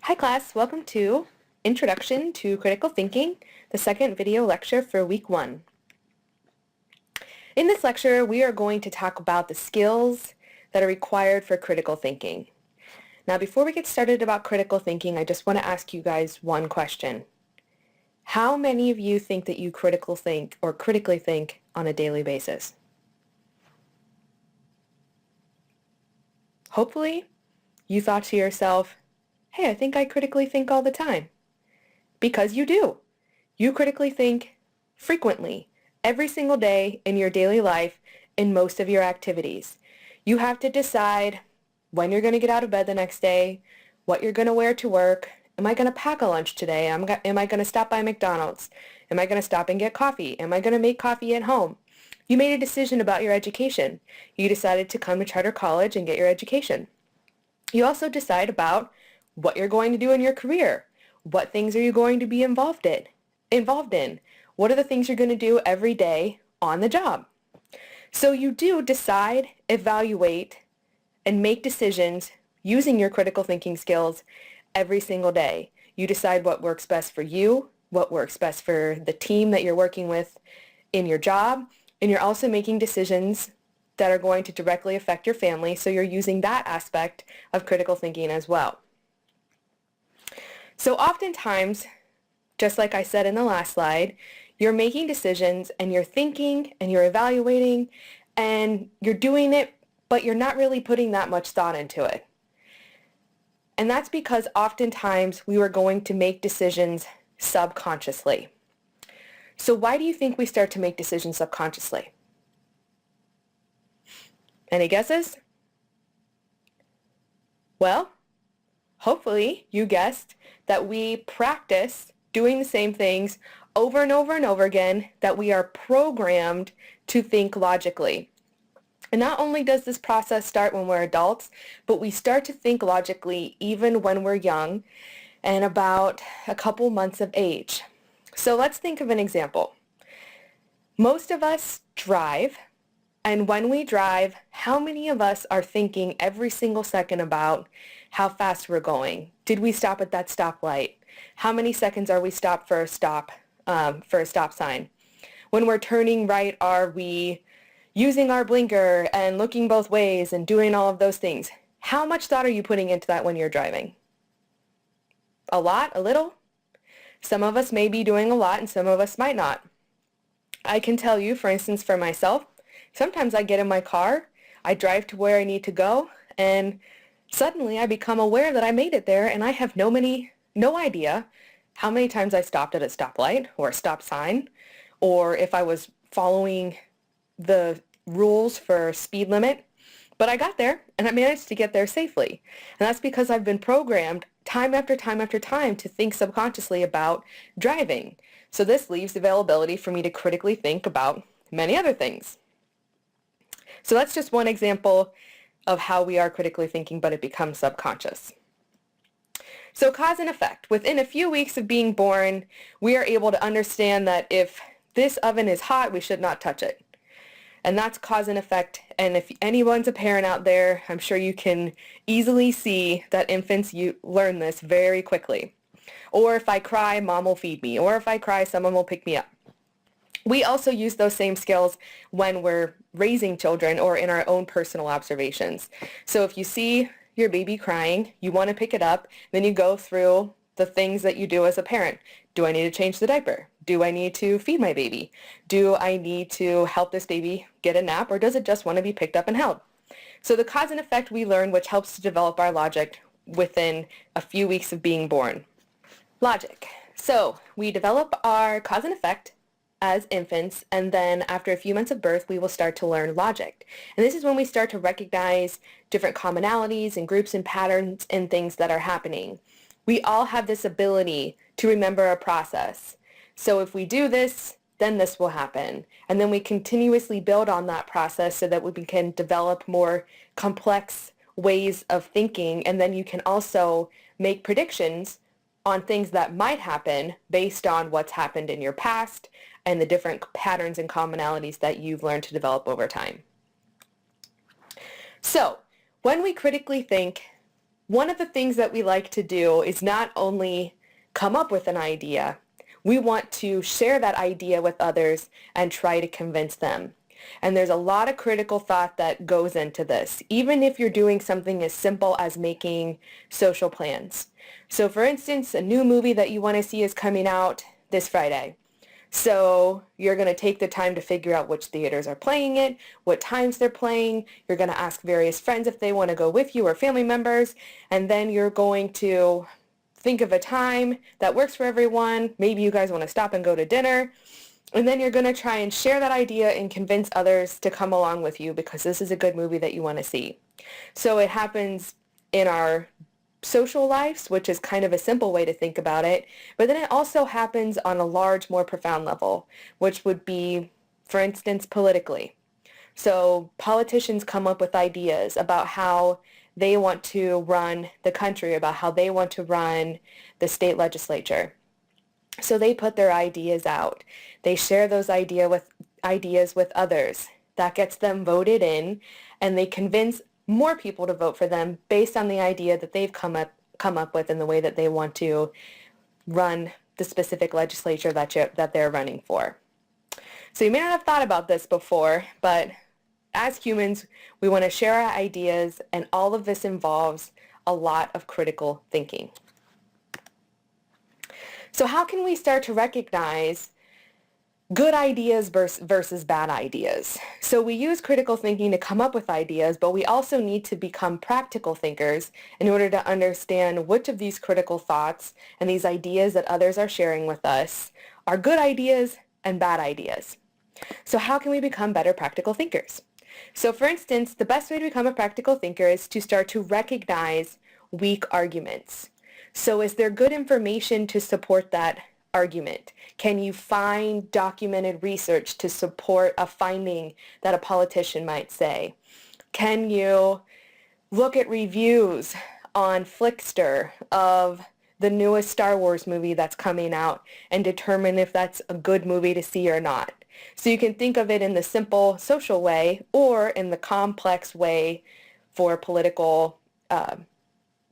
Hi class, welcome to Introduction to Critical Thinking, the second video lecture for week 1. In this lecture, we are going to talk about the skills that are required for critical thinking. Now, before we get started about critical thinking, I just want to ask you guys one question. How many of you think that you critically think on a daily basis? Hopefully, you thought to yourself, hey, I think I critically think all the time. Because you do. You critically think frequently, every single day in your daily life, in most of your activities. You have to decide when you're going to get out of bed the next day, what you're going to wear to work. Am I going to pack a lunch today? Am I going to stop by McDonald's? Am I going to stop and get coffee? Am I going to make coffee at home? You made a decision about your education. You decided to come to Charter College and get your education. You also decide about what you're going to do in your career. What things are you going to be involved in? What are the things you're going to do every day on the job? So you do decide, evaluate, and make decisions using your critical thinking skills every single day. You decide what works best for you, what works best for the team that you're working with in your job, and you're also making decisions that are going to directly affect your family, so you're using that aspect of critical thinking as well. So oftentimes, just like I said in the last slide, you're making decisions and you're thinking and you're evaluating and you're doing it, but you're not really putting that much thought into it. And that's because oftentimes we were going to make decisions subconsciously. So why do you think we start to make decisions subconsciously? Any guesses? Well, hopefully you guessed that we practice doing the same things over and over and over again, that we are programmed to think logically. And not only does this process start when we're adults, but we start to think logically even when we're young and about a couple months of age. So let's think of an example. Most of us drive, and when we drive, how many of us are thinking every single second about how fast we're going? Did we stop at that stoplight? How many seconds are we stopped for a stop sign? When we're turning right, are we using our blinker and looking both ways and doing all of those things? How much thought are you putting into that when you're driving? A lot? A little? Some of us may be doing a lot and some of us might not. I can tell you, for instance, for myself, sometimes I get in my car, I drive to where I need to go, and suddenly I become aware that I made it there, and I have no idea how many times I stopped at a stoplight or a stop sign, or if I was following the rules for speed limit. But I got there, and I managed to get there safely. And that's because I've been programmed time after time after time to think subconsciously about driving. So this leaves availability for me to critically think about many other things. So that's just one example of how we are critically thinking, but it becomes subconscious. So cause and effect. Within a few weeks of being born, we are able to understand that if this oven is hot, we should not touch it. And that's cause and effect. And if anyone's a parent out there, I'm sure you can easily see that infants learn this very quickly. Or if I cry, mom will feed me. Or if I cry, someone will pick me up. We also use those same skills when we're raising children or in our own personal observations. So if you see your baby crying, you want to pick it up, then you go through the things that you do as a parent. Do I need to change the diaper? Do I need to feed my baby? Do I need to help this baby get a nap, or does it just want to be picked up and held? So the cause and effect we learn, which helps to develop our logic within a few weeks of being born. Logic. So we develop our cause and effect as infants, and then after a few months of birth, we will start to learn logic. And this is when we start to recognize different commonalities and groups and patterns and things that are happening. We all have this ability to remember a process. So if we do this, then this will happen. And then we continuously build on that process so that we can develop more complex ways of thinking. And then you can also make predictions on things that might happen based on what's happened in your past and the different patterns and commonalities that you've learned to develop over time. So when we critically think, one of the things that we like to do is not only come up with an idea, we want to share that idea with others and try to convince them. And there's a lot of critical thought that goes into this, even if you're doing something as simple as making social plans. So for instance, a new movie that you want to see is coming out this Friday. So you're going to take the time to figure out which theaters are playing it, what times they're playing. You're going to ask various friends if they want to go with you or family members. And then you're going to think of a time that works for everyone. Maybe you guys want to stop and go to dinner. And then you're going to try and share that idea and convince others to come along with you because this is a good movie that you want to see. So it happens in our social lives, which is kind of a simple way to think about it, but then it also happens on a large, more profound level, which would be, for instance, politically. So politicians come up with ideas about how they want to run the country, about how they want to run the state legislature. So they put their ideas out. They share those ideas with others. That gets them voted in, and they convince more people to vote for them based on the idea that they've come up with and the way that they want to run the specific legislature that they're running for. So you may not have thought about this before, but as humans, we want to share our ideas, and all of this involves a lot of critical thinking. So how can we start to recognize good ideas versus bad ideas? So we use critical thinking to come up with ideas, but we also need to become practical thinkers in order to understand which of these critical thoughts and these ideas that others are sharing with us are good ideas and bad ideas. So how can we become better practical thinkers? So for instance, the best way to become a practical thinker is to start to recognize weak arguments. So is there good information to support that argument? Can you find documented research to support a finding that a politician might say? Can you look at reviews on Flickster of the newest Star Wars movie that's coming out and determine if that's a good movie to see or not? So you can think of it in the simple social way or in the complex way for political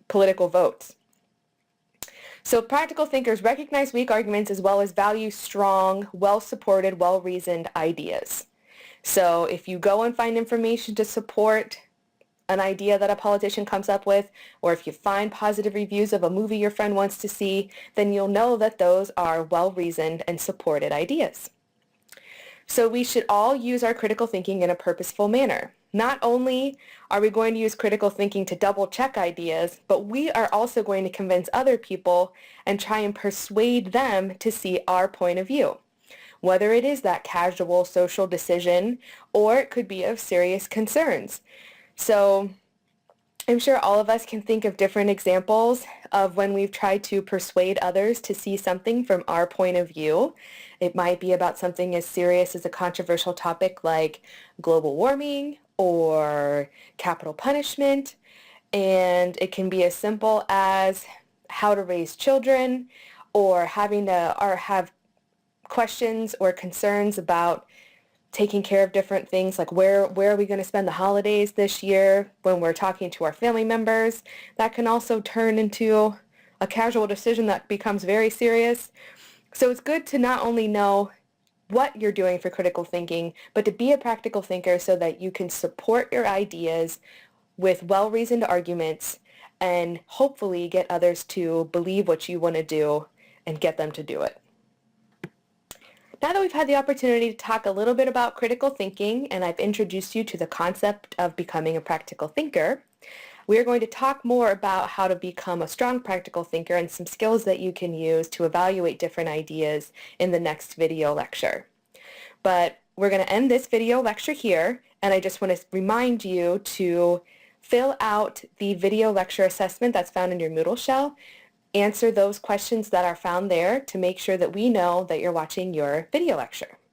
votes. So practical thinkers recognize weak arguments as well as value strong, well-supported, well-reasoned ideas. So if you go and find information to support an idea that a politician comes up with, or if you find positive reviews of a movie your friend wants to see, then you'll know that those are well-reasoned and supported ideas. So we should all use our critical thinking in a purposeful manner. Not only are we going to use critical thinking to double check ideas, but we are also going to convince other people and try and persuade them to see our point of view. Whether it is that casual social decision or it could be of serious concerns. So I'm sure all of us can think of different examples of when we've tried to persuade others to see something from our point of view. It might be about something as serious as a controversial topic like global warming or capital punishment, and it can be as simple as how to raise children or have questions or concerns about taking care of different things like where are we going to spend the holidays this year when we're talking to our family members. That can also turn into a casual decision that becomes very serious. So it's good to not only know what you're doing for critical thinking, but to be a practical thinker so that you can support your ideas with well-reasoned arguments and hopefully get others to believe what you want to do and get them to do it. Now that we've had the opportunity to talk a little bit about critical thinking and I've introduced you to the concept of becoming a practical thinker, we are going to talk more about how to become a strong practical thinker and some skills that you can use to evaluate different ideas in the next video lecture. But we're going to end this video lecture here, and I just want to remind you to fill out the video lecture assessment that's found in your Moodle shell. Answer those questions that are found there to make sure that we know that you're watching your video lecture.